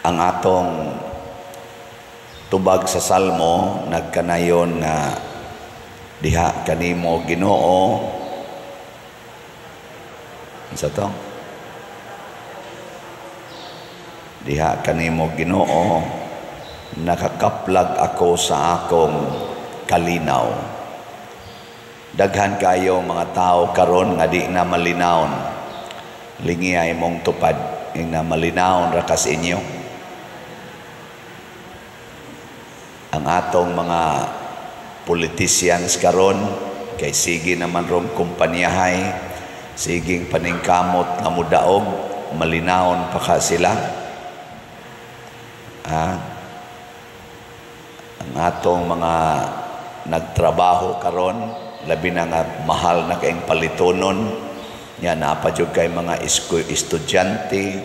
ang atong tubag sa Salmo nagkanayon nga diha kanimo Ginoo sa to diha kanimo Ginoo nakakaplag ako sa akong kalinaw. Daghan kayo mga tao karon nga di na malinawon lingi ay mong tupad ing na malinawon ra kas inyo ang atong mga politicians karon kay sige naman rong kumpanyahay siging paningkamot nga mudaog malinawon pa ka sila ang atong mga nagtrabaho karon labi na nga mahal na kayong palitonon nya napadyog kay mga estudyante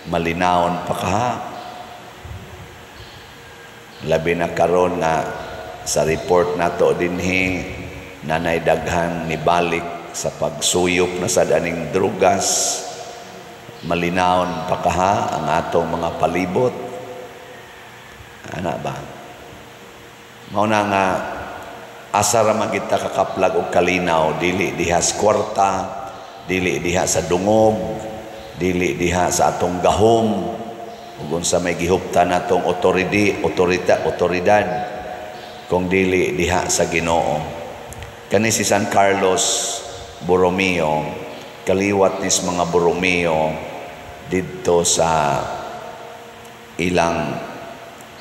malinawon pa ka labi na karon nga sa report nato dinhi nanay daghan ni balik sa pagsuyop na sa daning drugas malinawon pa kaha ang atong mga palibot ana ba mao na nga asa ra man kita kakaplag og kalinaw dili diha sa kwarta dili diha sa dungog dili diha sa atong gahom ug unsa may gihuptan natong otoridad kung dili diha sa Ginoo. Kani si San Carlos Borromeo kaliwat nis mga Borromeo didto sa ilang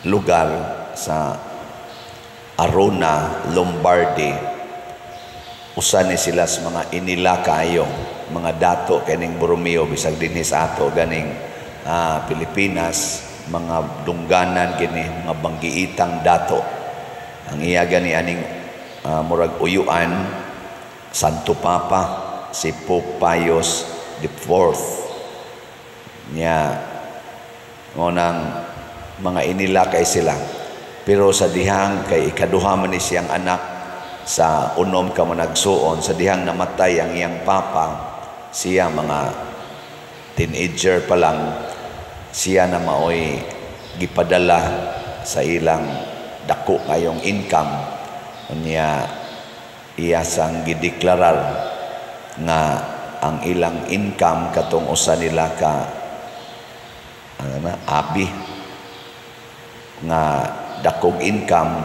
lugar sa Arona, Lombardy. Usa ni sila sa mga inila kayo mga dato kaning Borromeo bisag dinhi sa ato ganing Pilipinas mga dungganan kini mga banggiitang dato ang iya gani aning murag uyuan Santo Papa si Pope Pius IV niya ngonang mga inila kay sila pero sa dihang kay ikaduha man ni siyang anak sa unom ka managsuon sa dihang namatay ang iyang papa siya mga teenager pa lang siya na maoy gipadala sa ilang dako kayong income niya iya sang gideklarar nga ang ilang income katong usa nila ka abi nga dakong income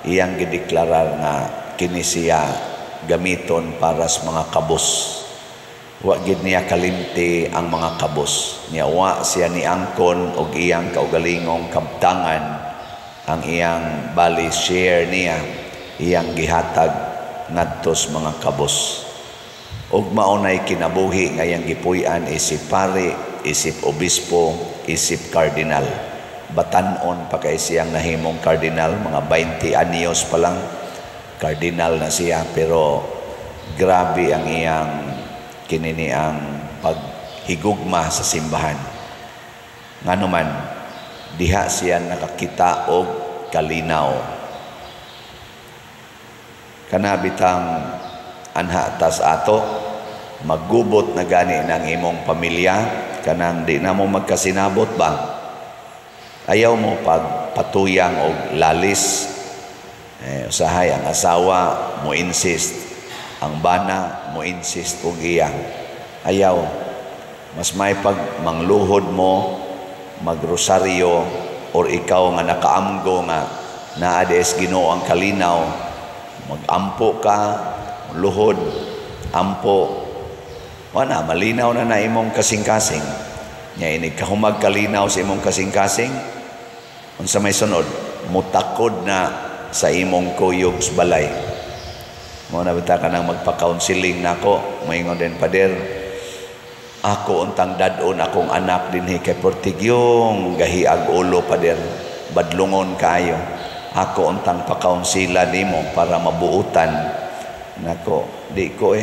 iyang gideklarar nga kini siya gamiton para sa mga kabus. Wa gid niya kalimti ang mga kabus niya wa siya ni angkon og iyang kaugalingong kabtangan ang iyang bali share niya iyang gihatag ngadtos mga kabus ug maunay kinabuhi nga iyang gipuy-an isip pare isip obispo isip kardinal batan-on pa kay siyang nahimong kardinal mga 20 anyos pa lang kardinal na siya pero grabe ang iyang kinini ang paghigugma sa simbahan. Ngano man diha siya nakakita og kalinaw. Kana bitang anha tas ato maggubot na gani ng imong pamilya kanang di na mo magkasinabot ba? Ayaw mo pagpatuyang og lalis usahay ang asawa mo insist ang bana mo insist og iya ayaw mas may pag mangluhod mo magrosaryo or ikaw nga nakaamgo nga naa des Ginoo ang kalinaw magampo ka luhod ampo wala malinaw na imong kasing-kasing nya ini kahumag kalinaw sa imong kasing-kasing unsa may sunod mutakod na sa imong kuyog sa balay. Mo na bita ka nang magpa-counseling nako, moingon din pader. Ako untang dadon akong anak dinhi kay portigyong gahiag ulo pader, badlungon kayo. Ako untang pa-counsela nimo para mabuutan. Nako, di ko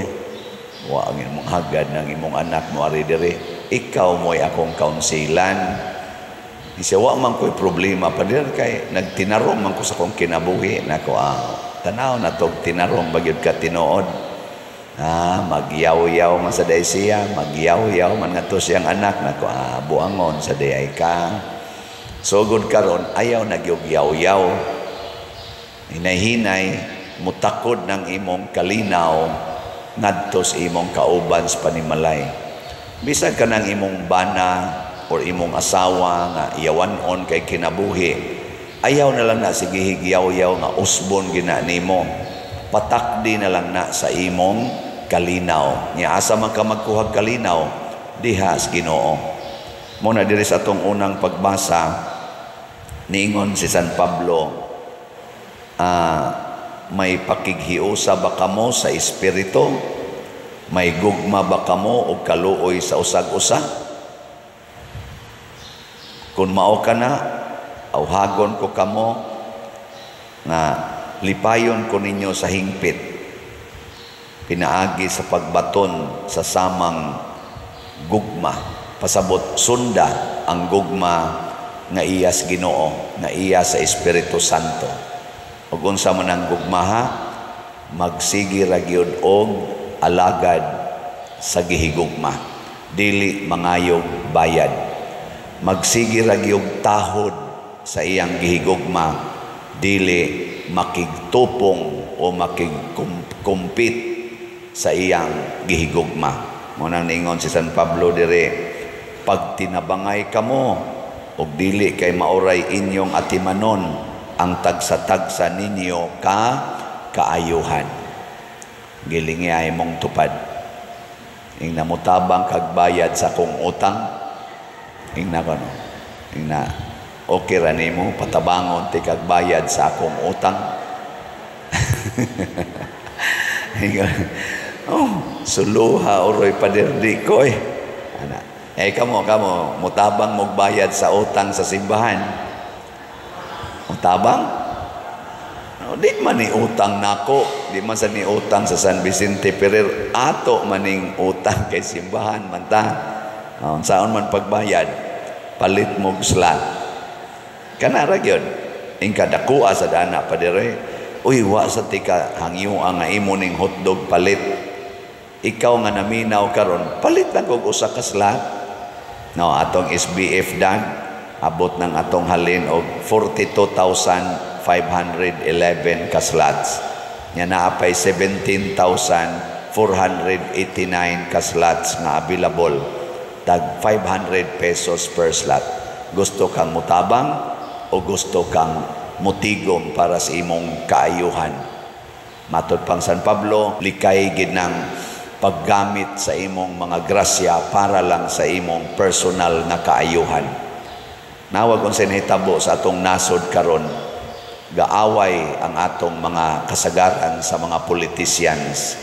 wa ang imong hagad ng imong anak mo ari diri. Ikaw mo'y akong kaunselan. Isa wa man ko'y problema pader kay nagtinarong man ko sa kong kinabuhi nako tanaw na tog tinarong bagyod ka tinuod magyaw-yaw man sa day siya magyaw-yaw man ngadto siyang anak nako buangon sa day ka Sugod karon ayaw nagyugyaw-yaw, hinay-hinay, mutakod ng imong kalinaw ngadto sa imong kauban sa panimalay. Bisan ka ng imong bana or imong asawa nga iyawanon kay kinabuhi, ayaw na lang na sige higyaw-yaw nga usbon gina nimo. Patakdi na lang na sa imong kalinaw. Nya asa man ka magkuhag kalinaw diha sa Ginoo. Muna diri sa atong unang pagbasa, niingon si San Pablo, may pakighiusa ba kamo sa espiritu? May gugma ba kamo o kaluoy sa usag-usa? Kung mao ka na, awhagon ko kamo nga lipayon ko ninyo sa hingpit, pinaagi sa pagbaton sa samang gugma. Pasabot sunda ang gugma nga iya sa Ginoo, nga iya sa Espiritu Santo. Ug unsa man ang gugmaha, magsigi ra gyud og alagad sa gihigugma, dili mangayog bayad. Magsigi ra gyud tahod sa iyang gihigugma, dili makigtupong o makigkumpit sa iyang gihigugma. Muna ningon si San Pablo dire, pag tinabangay kamo og dili kay mauray inyong atimanon ang tagsa-tagsa ninyo kaayuhan. Gilingi ay mong tupad. Ing namutabang kagbayad sa kong utang, ing na kono, ing na okay ra nimo patabangon ti kagbayad sa akong utang. Suluha oroy paderdi ko ana. Kamo mutabang mogbayad sa utang sa simbahan. Mutabang? Di man ni utang nako, di man sa ni utang sa San Vicente Ferrer, ato maning utang kay simbahan man ta. Saan man pagbayad, palit mo slot. Kanara gyud. Ing kadakua sa dana pa dire. Uy, wa sa tika hangyo ang nga imo ning hotdog palit. Ikaw nga naminaw karon, palit lang kog usa ka slot. No, atong SBF dan abot ng atong halin og 42,511 ka slots. Nya naapay 17,489 ka slots nga available. Tag 500 pesos per slot. Gusto kang mutabang o gusto kang mutigom para sa imong kaayuhan? Matod pang San Pablo, likay gid ng paggamit sa imong mga grasya para lang sa imong personal na kaayuhan. Nawag unsay nahitabo sa atong nasod karon, gaaway ang atong mga kasagaran sa mga politicians.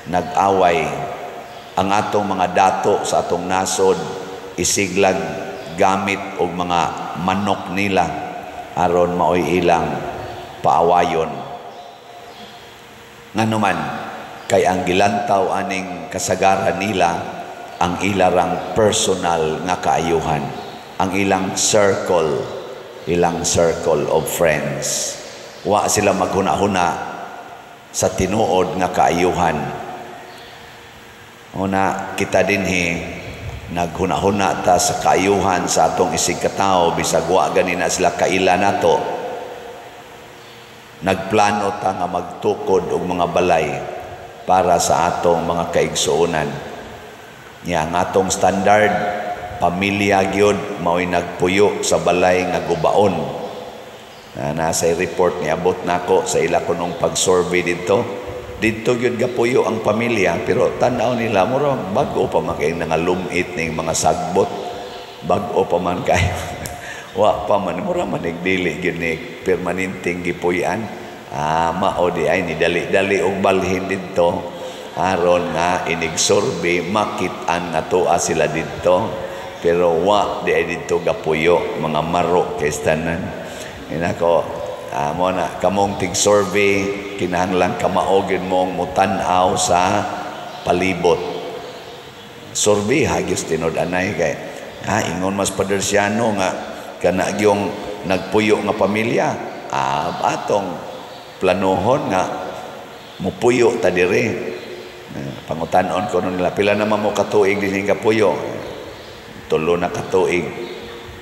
Nag-away ang atong mga dato sa atong nasod, isiglag gamit og mga manok nila aron maoy ilang paawayon. Nganuman kay ang gilantaw aning kasagaran nila ang ilarang personal nga kaayuhan, ang ilang circle of friends. Wa sila maghuna-huna sa tinuod nga kaayuhan. Una kita dinhi naghuna-huna ta sa kaayuhan sa atong isig katao, bisag wa ganina sila kaila nato. Nagplano ta nga magtukod og mga balay para sa atong mga kaigsuonan. Nya ang atong standard pamilya gyud mao'y nagpuyo sa balay nga gubaon. Nasa report ni abot nako sa ila kunong pag-survey dito. Dito gyud gapuyo ang pamilya, pero tan-aw nila mura bag-o pa man kay nangalumit ning mga sagbot. Bag-o pa man kay wa pa man mura man nagdili gyud ni permanenteng gipuy-an. Mao di ay ni dali-dali og balhin didto aron nga inigsurvey makit-an nga tuwa sila didto, pero wa di ay didto gapuyo mga maro kay tanan. Inako mo na kamong tig-survey kinahanglan ka maogid mong mutan-aw sa palibot. Survey hagyos tinud-anay kay ingon mas padersyano nga kana gyung nagpuyo nga pamilya. Atong planuhon nga mupuyo ta diri. Pangutan-on ko nila pila naman mo katuig din nga puyo. 3 na katuig.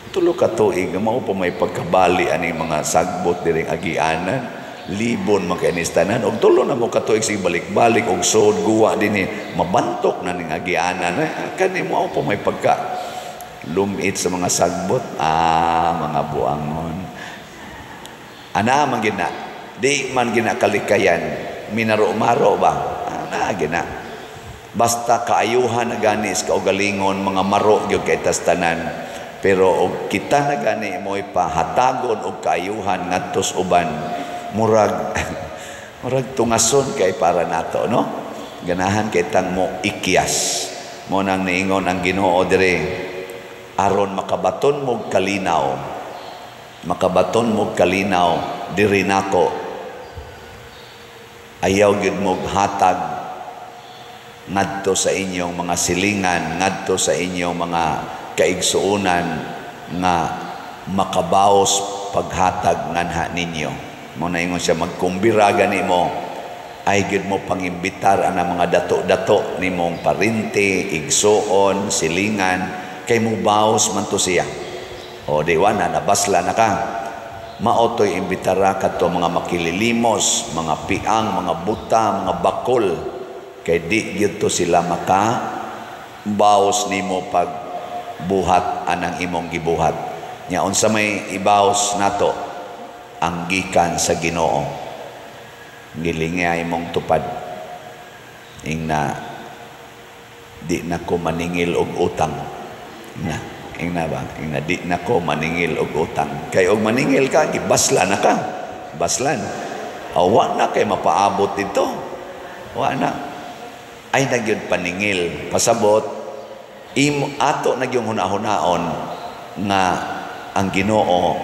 Tulo ka tuig mao pa may pagkabali aning mga sagbot diring agianan, libon makanistanan og tulo na mo ka tuig sig balik-balik og sod guwa dinhi mabantok na ning agianan. Kani mo pa may pagka lumit sa mga sagbot, mga buangon. Ana man gina, di man gina kalikayan, minaro-maro ba? Ana gina. Basta kaayuhan na gani sa kaugalingon, mga maro gyud kay tastanan. Pero og kita na gani mo'y pahatagon og kaayuhan ngadto sa uban, murag murag tungason kay para nato, no? Ganahan kay tang mo ikyas. Mo nang niingon ang Ginoo dire, aron makabaton mo kalinaw. Makabaton mo kalinaw diri nako. Ayaw gyud mo hatag ngadto sa inyong mga silingan, ngadto sa inyong mga kaigsuunan nga makabaos paghatag nganha ninyo. Mo na ingon siya, magkumbira gani mo, ay gid mo pangimbitar ang mga dato-dato nimong parinti, igsuon, silingan, kay mo baos man to siya. O diwa na, nabasla na ka. Maotoy imbitara ka to mga makililimos, mga piang, mga buta, mga bakol, kay di gyud to sila maka baos nimo pag buhat anang imong gibuhat. Nya unsa may ibaos nato ang gikan sa Ginoo. Gilingay imong tupad. Ingna di na ko maningil og utang. Ingna ba? Ingna di na ko maningil og utang. Kay og maningil ka gibaslan na ka. Baslan. Awa na kay mapaabot dito. Wa na. Ay nagyud paningil. Pasabot ato nagyong hunahunaon nga ang Ginoo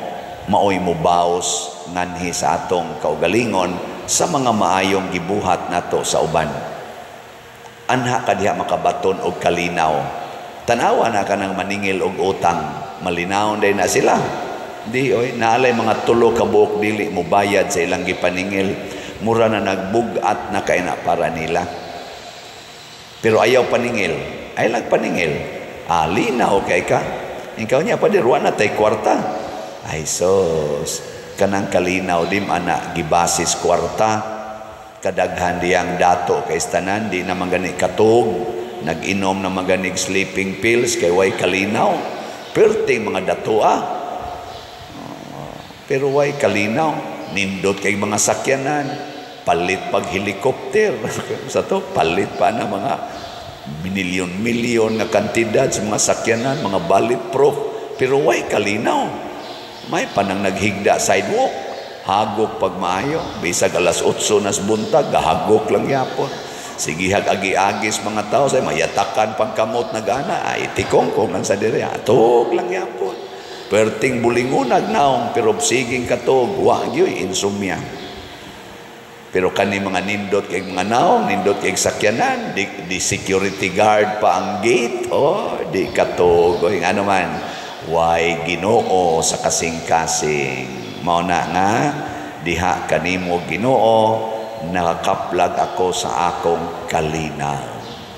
maoy mo baos nganhi sa atong kaugalingon sa mga maayong gibuhat nato sa uban. Anha ka diha makabaton og kalinaw. Tanawa na ka nang maningil og utang, malinaw day na sila. Di oy naalay mga tulo ka buok dili mo bayad sa ilang gipaningil, mura na nagbugat na kay na para nila. Pero ayaw paningil. Ay lang paningil. Linaw kay ka. Ikaw niya pa dirwa na tay kwarta. Ay sos. Kanang kalinaw dim ana gibasis kwarta. Kadaghan diyang dato kay tanan di na magani katog. Nag-inom na maganig sleeping pills kay way kalinaw. Perting mga dato Pero way kalinaw. Nindot kay mga sakyanan. Palit pag helikopter. Sa to palit pa na mga milyon-milyon na kantidad sa mga sakyanan, mga bulletproof, pero way kalinaw. May panang naghigda sidewalk, hagok pag maayo, bisag alas 8 nas buntag, gahagok lang yapon. Sige agi-agis mga tao, say mayatakan pagkamot na gana, ay tikong lang sa dire, atog lang yapon. Perting bulingunag naong, pero siging katog, wagyo, insomnia. Pero kani mga nindot kay mga naong, nindot kay sakyanan, di security guard pa ang gate, di katog, ano man, way Ginoo sa kasing-kasing. Mao na nga, diha kanimo Ginoo, nakakaplag ako sa akong kalinaw.